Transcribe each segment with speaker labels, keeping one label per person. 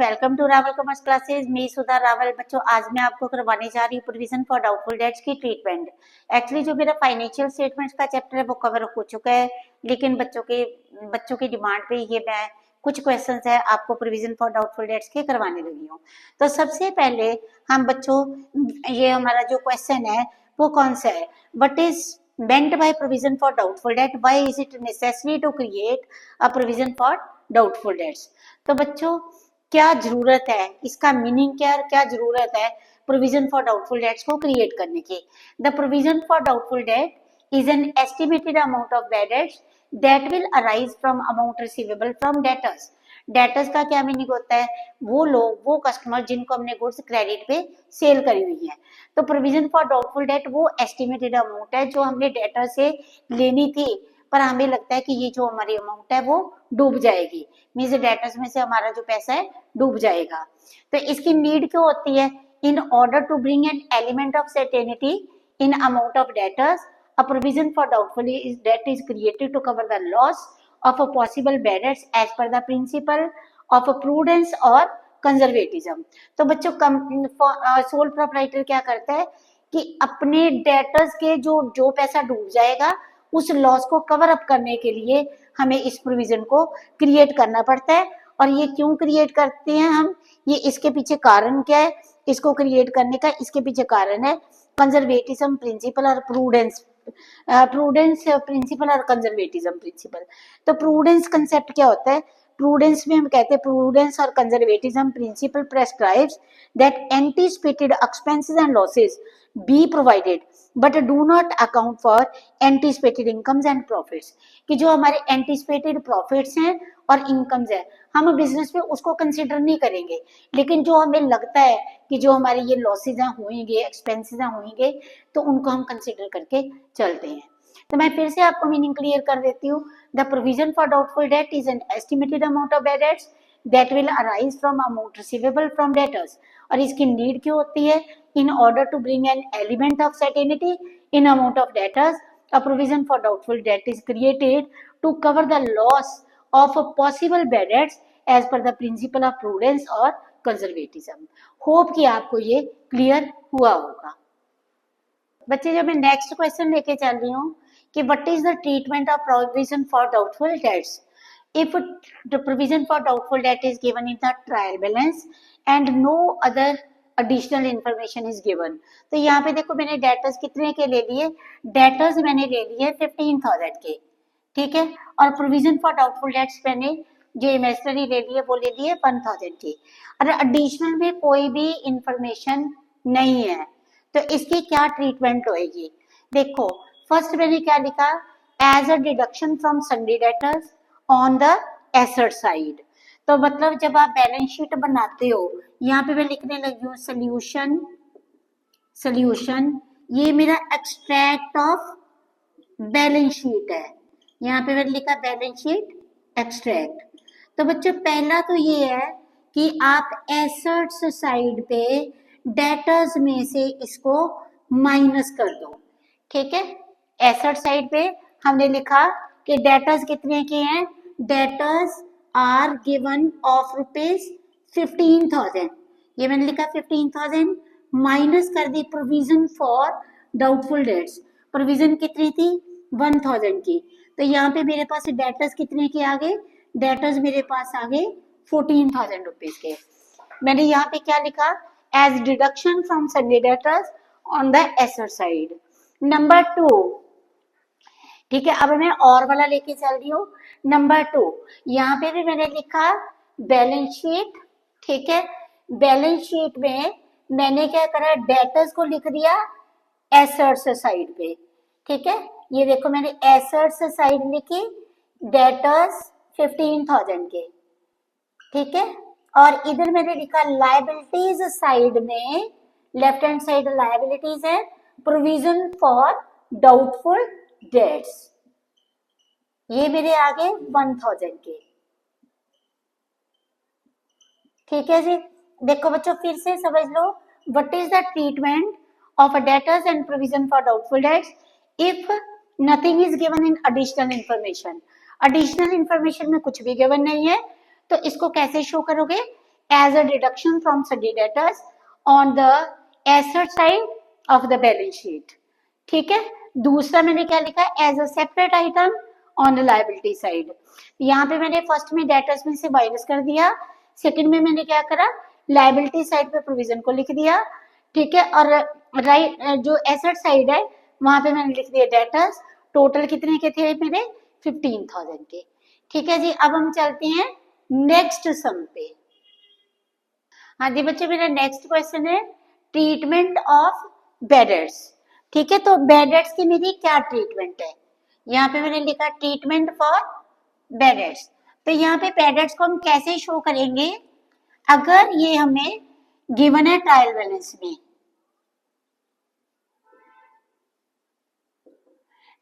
Speaker 1: Welcome to Rawal commerce classes. मी सुधा रावल। बच्चों आज मैं आपको करवाने जा रही हूँ प्रोविजन फॉर डाउटफुल डेट्स की ट्रीटमेंट। एक्चुअली जो मेरा फाइनेंशियल स्टेटमेंट्स का चैप्टर है वो कवर हो चुका है, लेकिन बच्चों की डिमांड पे ये मैं कुछ क्वेश्चंस है आपको प्रोविजन फॉर डाउटफुल डेट्स के करवाने लगी हूँ। तो सबसे पहले हम बच्चों ये हमारा जो क्वेश्चन है वो कौन सा है, what is meant by provision for doubtful debt, why is it necessary to create a provision for doubtful debts। तो बच्चों क्या जरूरत है, इसका मीनिंग क्या है, क्या जरूरत है प्रोविजन फॉर डाउटफुल डेट्स को क्रिएट करने की। The provision for doubtful debt is an estimated amount of bad debts that will arise from amount receivable from debtors. Debtors का क्या मीनिंग होता है, वो लोग, वो कस्टमर जिनको हमने गुड्स क्रेडिट पे सेल करी हुई है। तो प्रोविजन फॉर डाउटफुल डेट वो एस्टिमेटेड अमाउंट है जो हमने डेटर से लेनी थी, पर हमें लगता है कि ये जो हमारी अमाउंट है वो डूब जाएगी, मींस डेटर्स में से हमारा जो पैसा है डूब जाएगा। तो इसकी नीड क्यों होती है, in order to bring an element of certainty in amount of debtors a provision for doubtful debt is created to cover the loss of a possible bad debts as per the principle of a prudence और conservatism. तो बच्चों sole proprietor क्या करता है कि अपने debtors के जो पैसा डूब जाएगा उस लॉस को कवर अप करने के लिए हमें इस प्रोविजन को क्रिएट करना पड़ता है। और ये क्यों क्रिएट करते हैं हम, ये इसके पीछे कारण क्या है इसको क्रिएट करने का, इसके पीछे कारण है कंजर्वेटिज्म प्रिंसिपल और प्रूडेंस प्रिंसिपल और कंजर्वेटिज्म प्रिंसिपल। तो प्रूडेंस कंसेप्ट क्या होता है, प्रूडेंस में हम कहते हैं प्रूडेंस और conservatism principle prescribes that anticipated expenses and losses be provided but do not account for anticipated incomes and profits. कि जो हमारे एंटीसिपेटेड प्रॉफिट्स हैं और इनकम्स है हम बिजनेस में उसको कंसिडर नहीं करेंगे, लेकिन जो हमें लगता है कि जो हमारे ये लॉसेज होंगे, एक्सपेंसेस होंगे, तो उनको हम कंसिडर करके चलते हैं। तो मैं फिर से आपको मीनिंग क्लियर कर देती हूँ। The provision for doubtful debt is an estimated amount of bad debts that will arise from amount receivable from debtors. और इसकी नीड क्यों होती है, in order to bring an element of certainty in amount of debtors, a provision for doubtful debt is created to cover the loss of a possible bad debts as per the principle of prudence or conservatism। Hope कि आपको ये clear हुआ होगा। बच्चे जब मैं next question लेके चल रही हूँ कि what is the treatment of provision for doubtful dates if the provision for doubtful debt is given in the trial balance and no other additional information is given। तो यहाँ पे देखो मैंने डेटर्स कितने के ले लिए, डेटर्स मैंने ले लिए 15,000 के, ठीक है, और प्रोविजन फॉर डाउटफुल डेट्स मैंने जो इमेजिनरी ले लिए वो ले लिए 1,000 के, और एडिशनल में कोई भी इंफॉर्मेशन नहीं है। तो इसकी क्या ट्रीटमेंट होएगी, देखो फर्स्ट मैंने क्या लिखा, as a deduction from sundry debtors on the asset side. तो मतलब जब आप बैलेंस शीट बनाते हो, यहाँ पे मैं लिखने लगी हूँ सोल्यूशन, ये मेरा एक्सट्रैक्ट ऑफ बैलेंस शीट है, यहाँ पे मैंने लिखा बैलेंस शीट एक्सट्रैक्ट। तो बच्चों पहला तो ये है कि आप एसेट्स साइड पे डेटर्स में से इसको माइनस कर दो, ठीक है। एसेट साइड पे हमने लिखा कि डेटर्स कितने के हैं, डेटर्स आर गिवन ऑफ ₹15,000, ये मैंने लिखा 15,000 माइनस कर दी provision for doubtful dates, provision कितनी थी 1,000 की। तो यहाँ पे मेरे पास डेटर्स कितने के आ गए, डेटर्स मेरे पास आ गए 14,000 रुपीज के। मैंने यहाँ पे क्या लिखा, as deduction from sundry debtors on the asset side. Number 2, ठीक है, अब मैं और वाला लेके चल रही हूँ। नंबर 2 यहाँ पे भी मैंने लिखा बैलेंस शीट, ठीक है, बैलेंस शीट में मैंने क्या करा, डेटर्स को लिख दिया एसेट्स साइड पे, ठीक है। ये देखो मैंने एसेट्स साइड लिखी, डेटर्स 15,000 के, ठीक है, और इधर मैंने लिखा लायबिलिटीज साइड में, लेफ्ट हैंड साइड लायबिलिटीज है, प्रोविजन फॉर डाउटफुल डेट्स, ये मेरे आगे 1,000 के, ठीक है जी। देखो बच्चों फिर से समझ लो, what is the treatment of a debtors and provision for doubtful debts if nothing is given in additional information. Additional information में कुछ भी गिवन नहीं है, तो इसको कैसे शो करोगे as a deduction from sundry debtors on the asset side of the balance sheet. ठीक है, दूसरा मैंने क्या लिखा है, as a separate item on the liability side. यहाँ पे मैंने फर्स्ट में डेटर्स में से माइनस कर दिया, सेकंड में मैंने क्या करा, लायबिलिटी साइड पे प्रोविजन को लिख दिया। ठीक है, और राइट जो एसेट साइड है वहां पे मैंने लिख दिया डेटर्स। टोटल कितने के थे मेरे, 15,000 के। ठीक है जी, अब हम चलते हैं नेक्स्ट सम पे। हाँ जी बच्चों, मेरा नेक्स्ट क्वेश्चन है ट्रीटमेंट ऑफ बैड डेट्स। ठीक है, तो बैड डेट्स की मेरी क्या ट्रीटमेंट है, यहाँ पे मैंने लिखा ट्रीटमेंट फॉर बैड डेट्स। तो यहाँ पे बैड डेट्स को हम कैसे शो करेंगे, अगर ये हमें गिवन है ट्रायल बैलेंस में।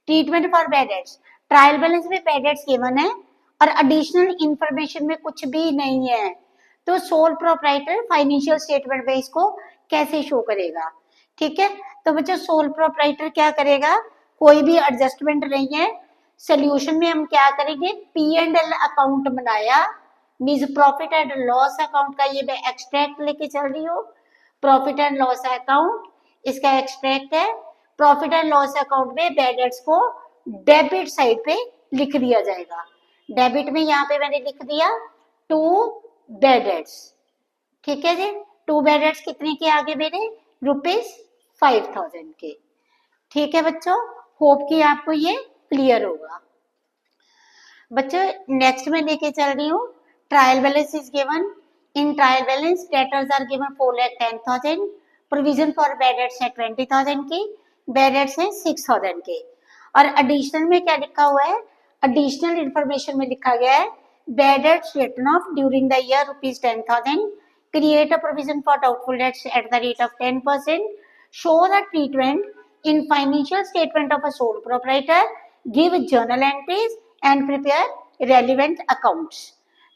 Speaker 1: Treatment for bad dates, trial balance में बैड डेट्स गिवन है और एडिशनल इंफॉर्मेशन में कुछ भी नहीं है, तो सोल प्रोप्राइटर फाइनेंशियल स्टेटमेंट में इसको कैसे शो करेगा। ठीक है, तो बच्चों सोल प्रोप्राइटर क्या करेगा, कोई भी एडजस्टमेंट नहीं है। सोल्यूशन में हम क्या करेंगे, P&L अकाउंट बनाया, means profit and loss account का ये मैं एक्सट्रैक्ट लेके चल रही हूँ। प्रॉफिट एंड लॉस अकाउंट इसका एक्सट्रैक्ट है। प्रॉफिट एंड लॉस अकाउंट में बैड डेट्स को डेबिट साइड पे लिख दिया जाएगा। डेबिट में यहाँ पे मैंने लिख दिया 2 बैड डेट्स। ठीक है जी, 2 बैड डेट्स कितने के आगे मेरे, ₹5,000 के। ठीक है बच्चों, होप कि आपको ये क्लियर होगा। बच्चों नेक्स्ट में लेके चल रही हूँ, trial balance is given. In trial balance debtors are given 4,10,000, provision for bad debts है 20,000 की, बैड डेट्स है 6,000 के। और एडिशनल में क्या लिखा हुआ है, एडिशनल इंफॉर्मेशन में लिखा गया है bad debts written off during the year ₹10,000, create a provision for doubtful debts at the rate of 10%, show the treatment in financial statement of a sole proprietor, give journal entries and prepare relevant accounts।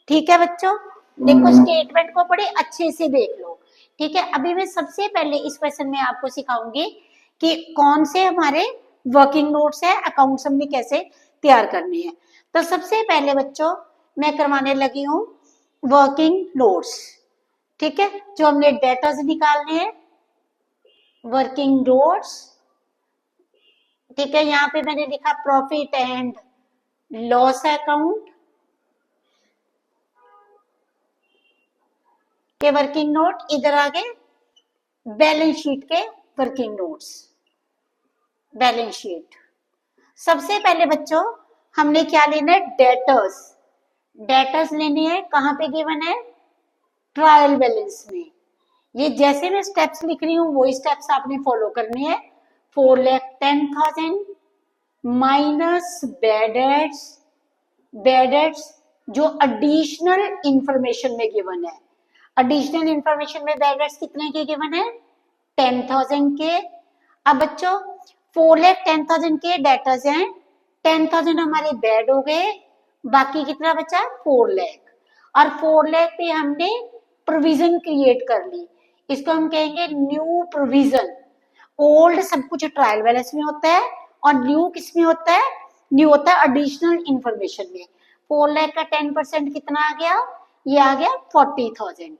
Speaker 1: ठीक है बच्चों, देखो statement को बड़े अच्छे से देख लो। ठीक है, अभी मैं सबसे पहले इस क्वेश्चन में आपको सिखाऊंगी कि कौन से हमारे वर्किंग नोट्स है, अकाउंट्स हमने कैसे तैयार करने हैं। तो सबसे पहले बच्चों मैं करवाने लगी हूँ वर्किंग नोट्स। ठीक है, जो हमने डेटर्स निकालने हैं, वर्किंग नोट्स। ठीक है, यहाँ पे मैंने लिखा प्रॉफिट एंड लॉस अकाउंट के वर्किंग नोट, इधर आगे बैलेंस शीट के वर्किंग नोट्स। बैलेंस शीट सबसे पहले बच्चों हमने क्या लेना है, डेटर्स। डेटर्स लेने हैं, कहाँ पे गिवन है, ट्रायल बैलेंस में। ये जैसे मैं स्टेप्स लिख रही हूँ वही स्टेप्स आपने फॉलो करने हैं। 4,10,000 minus bad debts, bad debts जो एडिशनल इंफॉर्मेशन में गिवन है। एडिशनल इंफॉर्मेशन में बैड डेट्स कितने के गिवन है, 10,000 के। अब बच्चों 4,10,000 के डेटर्स हैं, 10,000 हमारे बैड हो गए, बाकी कितना बचा, 4 लाख। और 4 लाख पे हमने प्रोविजन क्रिएट कर ली, इसको हम कहेंगे न्यू प्रोविजन। ओल्ड सब कुछ ट्रायल बैलेंस में होता है और न्यू किस में होता है, न्यू होता है एडिशनल इंफॉर्मेशन में। 4 लाख का 10% कितना आ गया, ये आ गया 40,000।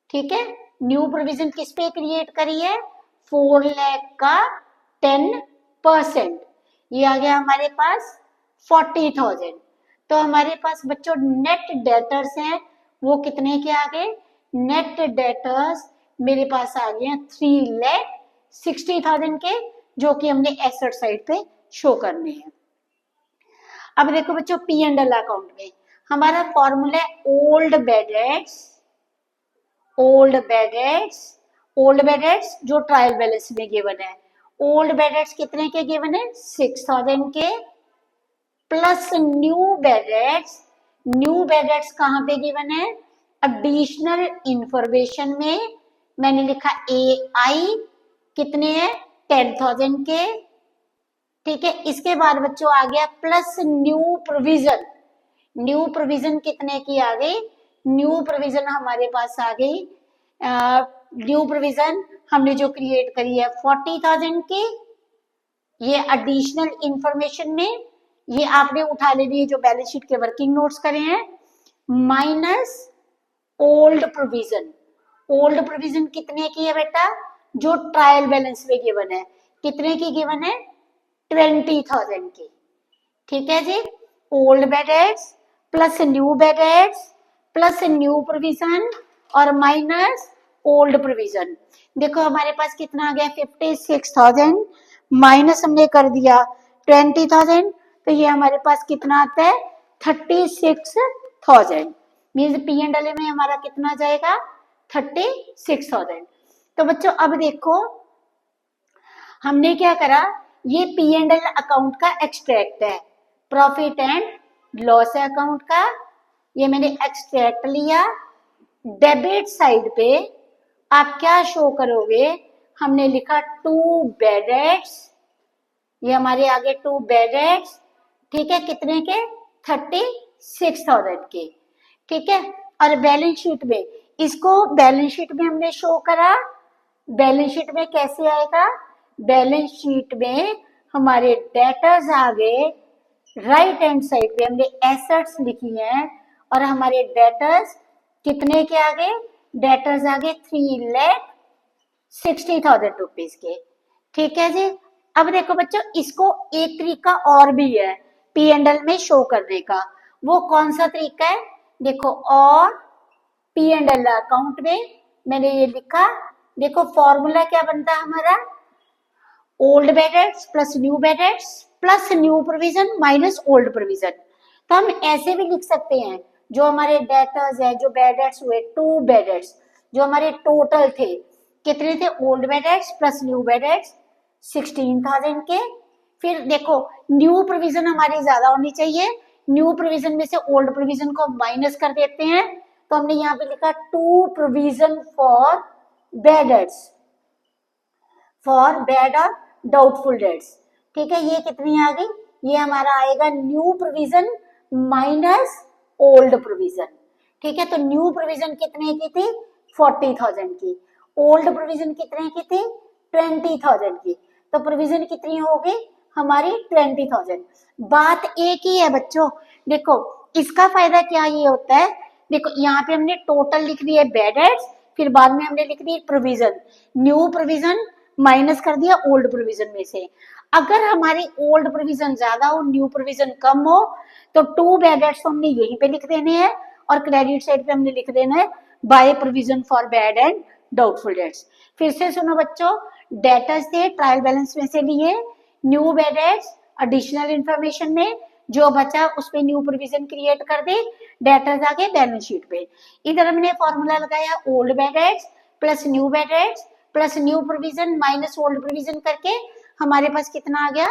Speaker 1: ठीक है, न्यू प्रोविजन किस पे क्रिएट करी है, 4 लाख का 10%, ये आ गया हमारे पास 40,000। तो हमारे पास बच्चों नेट डेटर्स हैं, वो कितने के आ गए, नेट डेटर्स मेरे पास आ गए 3,60,000 के, जो कि हमने एसेट साइड पे शो करने हैं। अब देखो बच्चों P&L अकाउंट में हमारा फॉर्मूला है old bad debts. Old bad debts, old bad debts जो ट्रायल बैलेंस में गिवन है, ओल्ड बैड डेट्स कितने के गिवन है, 6,000 के, plus new bad debts. New bad debts कहाँ पे गिवन है, एडिशनल इंफॉर्मेशन में मैंने लिखा AI कितने हैं, 10,000 के। ठीक है, इसके बाद बच्चों आ गया plus new provision. New provision कितने की आ गई, न्यू प्रोविजन हमारे पास आ गई, न्यू प्रोविजन हमने जो क्रिएट करी है 40,000 की। ये एडिशनल इंफॉर्मेशन में ये आपने उठा लेनी है जो बैलेंस शीट के वर्किंग नोट्स करे हैं, minus old provision. Old provision कितने की है बेटा, जो ट्रायल बैलेंस में गिवन है, कितने की गिवन है, 20,000 की। ठीक है जी, old bad debts plus new bad debts plus new provision और माइनस ओल्ड प्रोविजन। देखो हमारे पास कितना आ गया, 56,000 माइनस हमने कर दिया 20,000, तो ये हमारे पास कितना आता है, 36,000। मीन्स पी एंड एल में हमारा कितना जाएगा, 36,000। तो बच्चों अब देखो हमने क्या करा, ये पी एंड एल अकाउंट का एक्सट्रैक्ट है, प्रॉफिट एंड लॉस अकाउंट का, ये मैंने एक्सट्रैक्ट लिया। डेबिट साइड पे आप क्या शो करोगे, हमने लिखा 2 बेड एड्स, ये हमारे आगे 2 बेड एड्स, ठीक है, कितने के, 36,000 के। ठीक है, और बैलेंस शीट में इसको, बैलेंस शीट में हमने शो करा, बैलेंस शीट में कैसे आएगा, बैलेंस शीट में हमारे डेटर्स आ गए, राइट हैंड साइड पे हमने एसेट्स लिखी हैं और हमारे डेटर्स कितने के आ गए, डेटर्स आ गए 3,60,000 रुपीज के। ठीक है जी, अब देखो बच्चों इसको एक तरीका और भी है पी एंड एल में शो करने का, वो कौन सा तरीका है, देखो, और पी एंड एल अकाउंट में मैंने ये लिखा, देखो फॉर्मूला क्या बनता है हमारा, old bad debts plus new bad debts plus new provision minus old provision. तो हम ऐसे भी लिख सकते हैं, जो हमारे डेटर्स है, जो बेड एड्स हुए 2 बेड एड्स, जो हमारे टोटल थे कितने थे, old bad debts plus new bad debts 16,000 के। फिर देखो न्यू प्रोविजन हमारी ज्यादा होनी चाहिए, न्यू प्रोविजन में से ओल्ड प्रोविजन को माइनस कर देते हैं, तो हमने यहाँ पे लिखा 2 provision for bad debts, for bad और डाउटफुल डेट्स। ठीक है, ये कितनी आ गई, ये हमारा आएगा new provision minus old provision. ठीक है, तो न्यू प्रोविजन कितने की थी, 40,000 की, ओल्ड प्रोविजन कितने की थी, 20,000 की, तो प्रोविजन कितनी होगी हमारी, 20,000। बात एक ही है बच्चों, देखो इसका फायदा क्या ये होता है, देखो यहाँ पे हमने टोटल लिख दिया बेड एड्स, फिर बाद में हमने लिख दी प्रोविजन, न्यू प्रोविजन माइनस कर दिया ओल्ड प्रोविजन में से। अगर हमारी ओल्ड प्रोविजन ज्यादा हो, न्यू प्रोविजन कम हो, तो 2 बेड एड्स हमने यहीं पे लिख देने हैं और क्रेडिट साइड पे हमने लिख देना है by provision for bed and doubtful debts. फिर से सुनो बच्चों, डेटर्स थे ट्रायल बैलेंस में से लिए, new bad debts additional information में जो बचा उस पे न्यू प्रोविजन क्रिएट कर दे, डेटर्स आ गए बैलेंस शीट पे। इधर हमने फॉर्मूला लगाया old bad debts plus new bad debts plus new provision minus old provision करके हमारे पास कितना आ गया,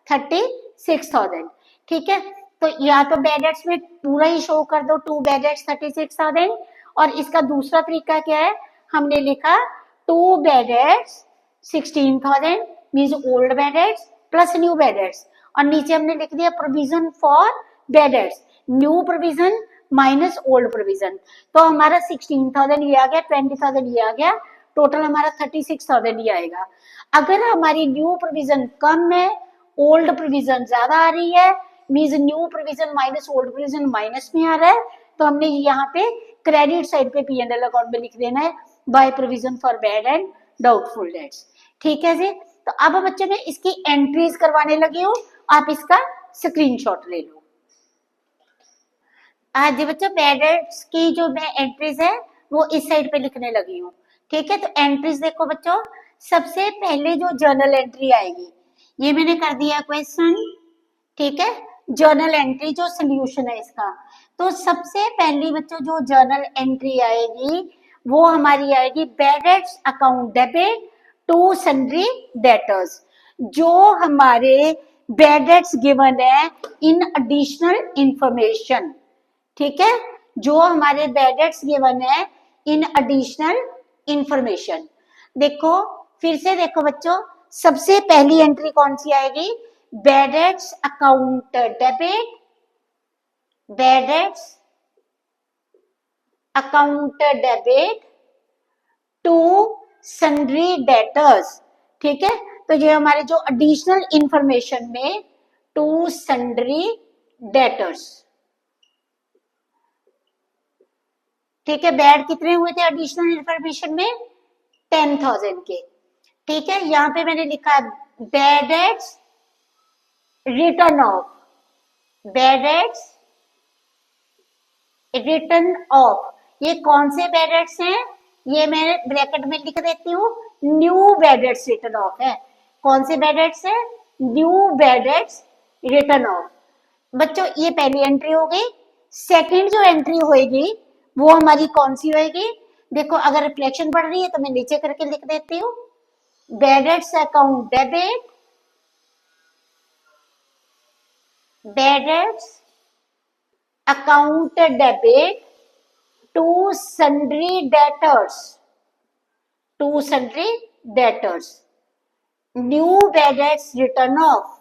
Speaker 1: 36,000। ठीक है, तो या तो बेड एड्स में पूरा ही शो कर दो 2 बेड एड्स 36,000, और इसका दूसरा तरीका क्या है, हमने लिखा 2 bad debts 16,000 means old bad debts plus new bad debts, और नीचे हमने लिख दिया provision for bad debts, new provision minus old provision. तो हमारा 16,000 ये आ गया, 20,000 ये आ गया, टोटल हमारा 36,000 ही आएगा। अगर हमारी न्यू प्रोविजन कम है, ओल्ड प्रोविजन ज्यादा आ रही है, means new provision minus old provision minus में आ रहा है, तो हमने यहाँ पे क्रेडिट साइड पे पी एंड एल अकाउंट में लिख देना है by provision for bed and doubtful debts. ठीक है जी, तो अब बच्चों में इसकी एंट्रीज करवाने लगी हूँ, आप इसका स्क्रीनशॉट ले लो। आज जी बच्चों बेड एड्स की जो मैं एंट्रीज है वो इस साइड पे लिखने लगी हूँ। ठीक है, तो एंट्रीज देखो बच्चों, सबसे पहले जो जर्नल एंट्री आएगी, ये मैंने कर दिया क्वेश्चन। ठीक है, जर्नल एंट्री जो सोल्यूशन है इसका, तो सबसे पहली बच्चों जो जर्नल एंट्री आएगी वो हमारी आएगी bad debts account debit to sundry debtors, जो हमारे बेड एड्स गिवन है इन एडिशनल इंफॉर्मेशन। ठीक है, जो हमारे बेड एड्स गिवन है इन एडिशनल इंफॉर्मेशन। देखो फिर से देखो बच्चों, सबसे पहली एंट्री कौन सी आएगी, bad debts account debit, bad debts account debit to sundry debtors. ठीक है, तो ये हमारे जो एडिशनल इंफॉर्मेशन में टू सन्ड्री डेटर्स, ठीक है, बेड कितने हुए थे एडिशनल इंफॉर्मेशन में, 10,000 के। ठीक है, यहाँ पे मैंने लिखा है बेडेड्स रिटर्न ऑफ, बेडेड्स रिटर्न ऑफ, ये कौन से बेडेड्स हैं, ये मैं ब्रैकेट में लिख देती हूँ, न्यू बेडेड्स रिटर्न ऑफ है। कौन से बेडेड्स है, न्यू बेडेड्स रिटर्न ऑफ। बच्चों ये पहली एंट्री हो गई। सेकंड जो एंट्री होएगी वो हमारी कौन सी होएगी, देखो अगर रिफ्लेक्शन बढ़ रही है तो मैं नीचे करके लिख देती हूँ, bad debts account debit, bad debts account debit to sundry debtors, to sundry debtors, new bad debts written off,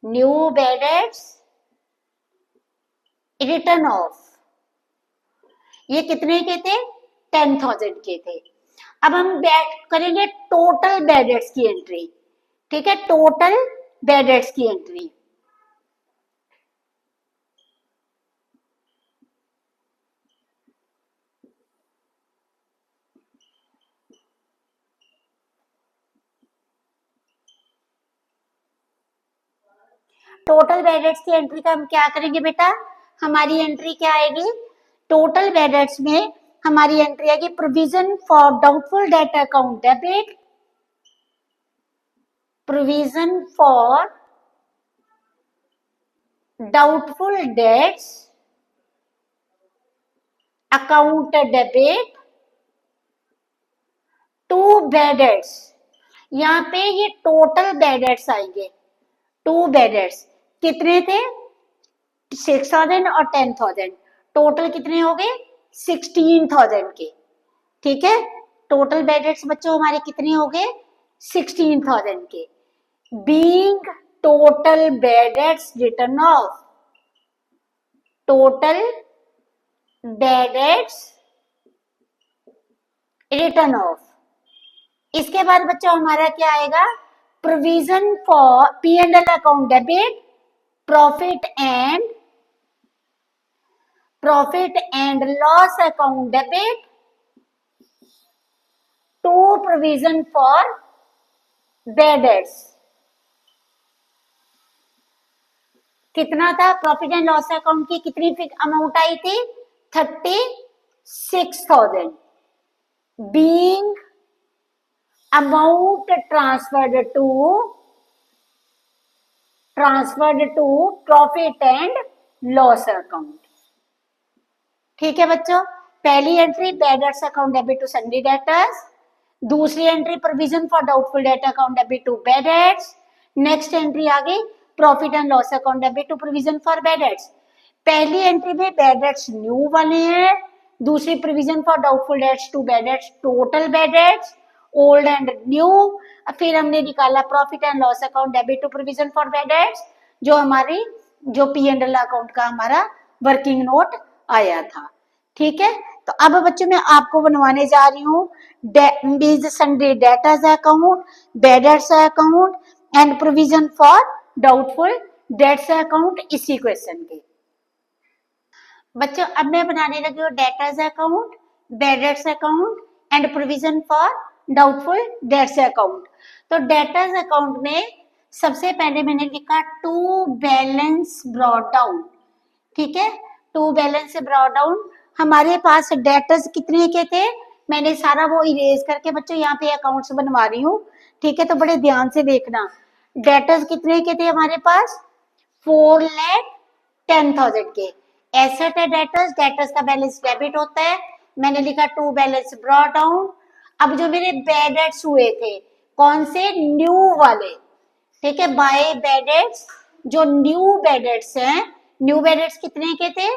Speaker 1: new bad debts written off. ये कितने के थे, 10,000 के थे। अब हम करेंगे टोटल बेडेड्स की एंट्री। ठीक है, टोटल बेडेड्स की एंट्री। टोटल बेडेड्स की एंट्री का हम क्या करेंगे बेटा, हमारी एंट्री क्या आएगी, टोटल बेडेड्स में हमारी एंट्री आएगी provision for doubtful debt account debit, provision for doubtful debts account debit to bad debts. यहाँ पे ये टोटल बेडेड्स आएंगे, टू बेडेड्स कितने थे, 6,000 और 10,000, टोटल कितने हो गए 16,000 के। ठीक है, टोटल बेडेड्स बच्चों हमारे कितने हो गए 16,000 के। Being total bad debts written off, total bad debts written off. इसके बाद बच्चों हमारा क्या आएगा, provision for P and L account debit, profit and loss account debit to provision for bad debts. कितना था प्रॉफिट एंड लॉस अकाउंट की, कितनी अमाउंट आई थी 36,000, being amount transferred to profit and loss account. ठीक है बच्चों, पहली entry bad debts account debit to sundry debtors, दूसरी entry provision for doubtful debt account debit to bad debts, next entry आ गई profit and loss account debit to provision for bad debts. पहली entry में bad debts new वाले हैं, दूसरी provision for doubtful debts to bad debts total bad debts old and new. फिर हमने निकाला profit and loss account debit to provision for bad debts, जो हमारी जो पी एंड एल अकाउंट का हमारा वर्किंग नोट आया था। ठीक है, तो अब बच्चों मैं आपको बनवाने जा रही हूँ sundry debtors account, bad debts account and provision for doubtful debts account इसी क्वेश्चन के। बच्चों अब मैं बनाने लगी हूँ debtors account, bad debts account and provision for doubtful debts account. तो डेटर्स अकाउंट में सबसे पहले मैंने लिखा टू बैलेंस ब्रॉट डाउन। ठीक है, टू बैलेंस ब्रॉट डाउन, हमारे पास डेटर्स कितने के थे, मैंने सारा वो इरेज करके बच्चों यहाँ पे अकाउंट्स बनवा रही हूँ। ठीक है, तो बड़े ध्यान से देखना, डेटर्स कितने के थे हमारे पास 4,10,000 के। एसेट है डेटर्स, डेटर्स का बैलेंस डेबिट होता है, मैंने लिखा टू बैलेंस ब्रॉट डाउन। अब जो मेरे बेडेड्स हुए थे कौन से, न्यू वाले। ठीक है, बाय बेडेड्स, जो न्यू बेडेड्स हैं, न्यू बेडेड्स कितने के थे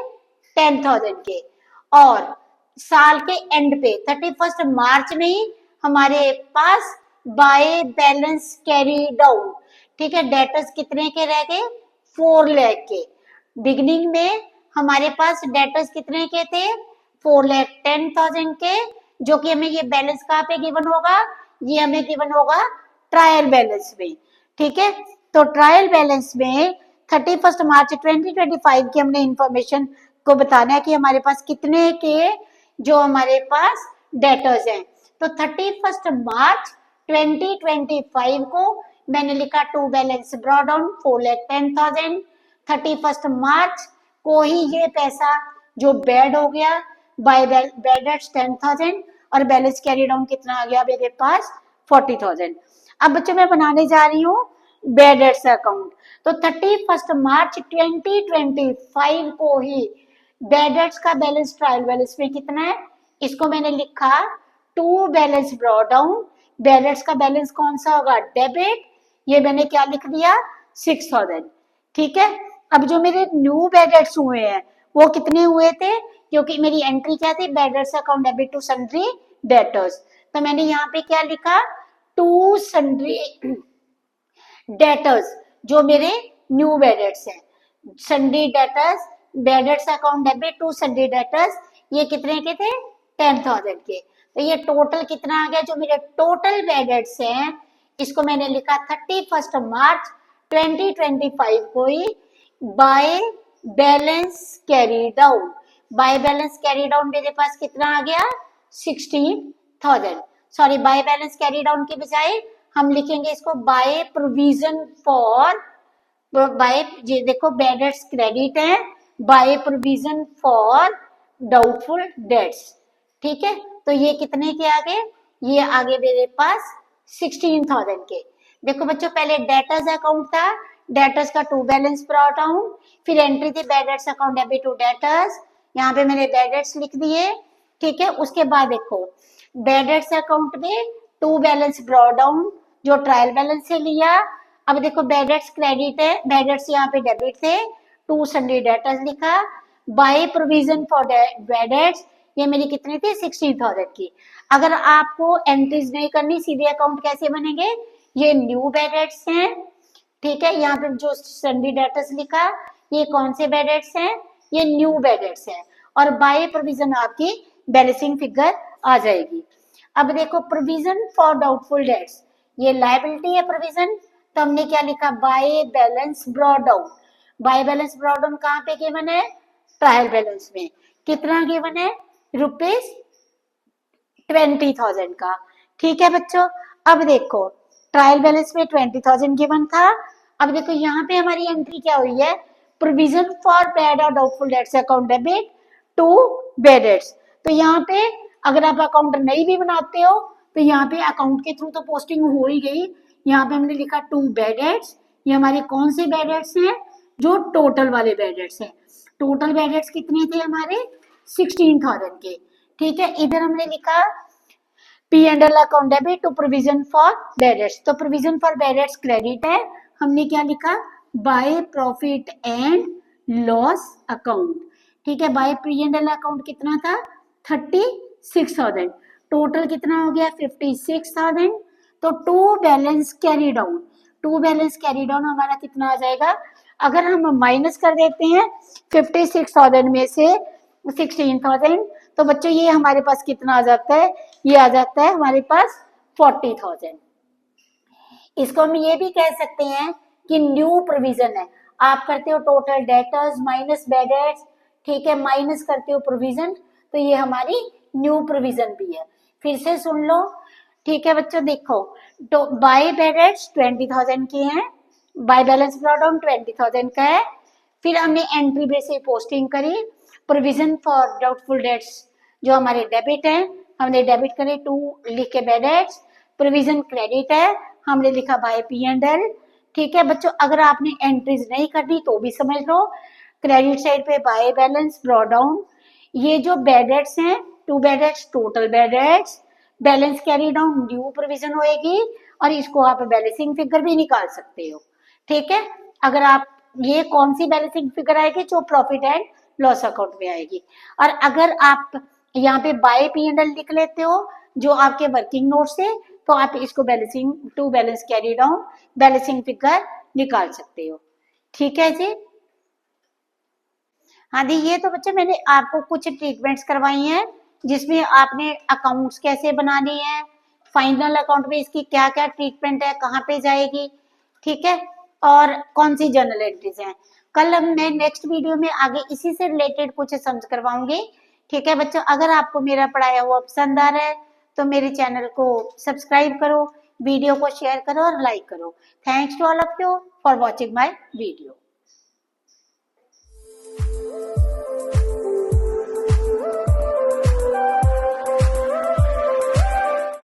Speaker 1: 10,000 के। और साल के एंड पे 31 मार्च में ही हमारे पास बाय बैलेंस कैरी डाउन। ठीक है, डेटर्स कितने के रह गए 4 लाख के। बिगनिंग में हमारे पास डेटर्स कितने के थे 4,10,000 के, जो कि हमें ये बैलेंस कहाँ पे गिवन होगा, ये हमें गिवन होगा ट्रायल बैलेंस में। ठीक है, तो ट्रायल बैलेंस में 31 मार्च 2025 की हमने इंफॉर्मेशन को बताना है कि हमारे पास कितने के जो हमारे पास डेटर्स हैं। तो 31 मार्च 2025 को मैंने लिखा टू बैलेंस ब्रॉट डाउन 4,10,000। 31 मार्च को ही ये पैसा जो बेड हो गया बाय बेड एट्स 10,000 और बैलेंस कैरी डाउन कितना आ गया मेरे पास 40,000। अब बच्चों मैं बनाने जा रही हूँ बेड एट्स अकाउंट। तो 31 मार्च 2025 को ही बेड एट्स का बैलेंस ट्रायल बैलेंस में कितना है, इसको मैंने लिखा to balance brought down. Bad debts का बैलेंस कौन सा होगा, डेबिट, ये मैंने क्या लिख दिया 6,000। ठीक है, अब जो मेरे न्यू बेड एट्स हुए हैं वो कितने हुए थे, क्योंकि मेरी एंट्री क्या थी, bad debts account debit to sundry debtors, तो मैंने यहाँ पे क्या लिखा टू सन्ड्री डेटर्स जो मेरे न्यू बेड एट्स हैं। Sundry debtors bad debts account debit to sundry debtors, ये कितने के थे 10,000 के। तो ये टोटल कितना आ गया, जो मेरे टोटल बेड एट्स हैं इसको मैंने लिखा 31 मार्च 2025 को ही by balance carry down. By balance carry down मेरे पास कितना आ गया 16,000। Sorry, by balance carry down के बजाय हम लिखेंगे इसको बाय प्रोविजन फॉर, बाय, ये देखो बेड एट्स क्रेडिट है, by provision for doubtful debts. ठीक है, तो ये कितने के आगे, ये आगे मेरे पास 16,000 के। देखो बच्चों पहले डेटर्स अकाउंट था, डेटर्स का टू बैलेंस ब्रॉट डाउन, फिर एंट्री थी bad debts account debit to debtors, यहाँ पे मैंने बेड एट्स लिख दिए। ठीक है, उसके बाद देखो बेड एट्स अकाउंट में टू बैलेंस ब्रॉट डाउन जो ट्रायल बैलेंस से लिया। अब देखो बेड एट्स क्रेडिट है, बेड एट्स यहाँ पे डेबिट थे, टू सन्ड्री डेटर्स लिखा, बाय प्रोविजन फॉर बेड एट्स ये मेरी कितनी थी 16,000 की। अगर आपको एंट्रीज नहीं करनी, सीधे अकाउंट कैसे बनेंगे, ये न्यू बेड एट्स हैं। ठीक है, यहाँ पे जो सन्ड्री डेटर्स लिखा ये कौन से बेड एट्स हैं, ये न्यू बेड एट्स हैं, और बाय प्रोविजन आपकी बैलेंसिंग फिगर आ जाएगी। अब देखो प्रोविजन फॉर डाउटफुल डेट्स, ये लायबिलिटी है प्रोविजन, तो हमने क्या लिखा bye balance brought down. By balance brought down कहाँ पे गिवन है, ट्रायल बैलेंस में कितना गिवन है ₹20,000 का। ठीक है बच्चों, अब देखो ट्रायल बैलेंस में 20,000 गिवन था। अब देखो यहाँ पे हमारी एंट्री क्या हुई है, प्रोविजन फॉर बेड और doubtful debts account debit to bad debts. तो यहाँ पे अगर आप अकाउंट नहीं भी बनाते हो तो यहाँ पे अकाउंट के थ्रू तो पोस्टिंग हो ही गई। यहाँ पे हमने लिखा टू बेड एट्स, ये हमारे कौन से बेड एट्स हैं, जो टोटल वाले बेड एट्स हैं। टोटल बेड एट्स कितने थे हमारे 16,000 के। ठीक है, इधर हमने लिखा P and L account debit to provision for bad debts, तो provision for bad debts credit है, हमने क्या लिखा by profit and loss account. ठीक है, by P and L account कितना था 36,000, टोटल कितना हो गया 56,000। तो to balance carry down, to balance carry down हमारा कितना आ जाएगा, अगर हम माइनस कर देते हैं 56,000 में से 16,000, तो बच्चों ये हमारे पास कितना आ जाता है, ये आ जाता है हमारे पास 40,000। इसको हम ये भी कह सकते हैं कि न्यू प्रोविजन है। आप करते हो टोटल डेटर्स माइनस बेड एट्स, ठीक है, माइनस करते हो प्रोविजन, तो ये हमारी न्यू प्रोविजन भी है। फिर से सुन लो, ठीक है बच्चों, देखो तो बाय बेड एट्स 20,000 के हैं, बाय बैलेंस ब्रॉट डाउन 20,000 का है। फिर हमने एंट्री बेस से पोस्टिंग करी, प्रोविजन फॉर डाउटफुल डेट्स जो हमारे डेबिट है, हमने डेबिट करे टू लिख के बेड एट्स, प्रोविजन क्रेडिट है, हमने लिखा बाय पी एंड एल। ठीक है बच्चों, अगर आपने एंट्रीज नहीं करनी तो भी समझ लो, क्रेडिट साइड पे बाय बैलेंस ब्रॉट डाउन, ये जो बेड एट्स हैं to bad debts total bad debts, balance carry down new provision होएगी, और इसको आप बैलेंसिंग फिगर भी निकाल सकते हो। ठीक है, अगर आप ये कौन सी बैलेंसिंग फिगर आएगी, जो प्रॉफिट एंड लॉस अकाउंट में आएगी। और अगर आप यहाँ पे बाय पी एंड एल लिख लेते हो जो आपके वर्किंग नोट से, तो आप इसको balancing to balance carry down balancing figure निकाल सकते हो। ठीक है जी, हाँ दी, ये तो बच्चे मैंने आपको कुछ ट्रीटमेंट्स करवाई हैं जिसमें आपने अकाउंट्स कैसे बनाने हैं, फाइनल अकाउंट में इसकी क्या क्या ट्रीटमेंट है, कहाँ पे जाएगी, ठीक है, और कौन सी जर्नल एंट्रीज हैं। कल मैं नेक्स्ट वीडियो में आगे इसी से रिलेटेड कुछ समझ करवाऊंगी। ठीक है बच्चों, अगर आपको मेरा पढ़ाया हुआ पसंद आ रहा है तो मेरे चैनल को सब्सक्राइब करो, वीडियो को शेयर करो और लाइक करो। Thanks to all of you for watching my video.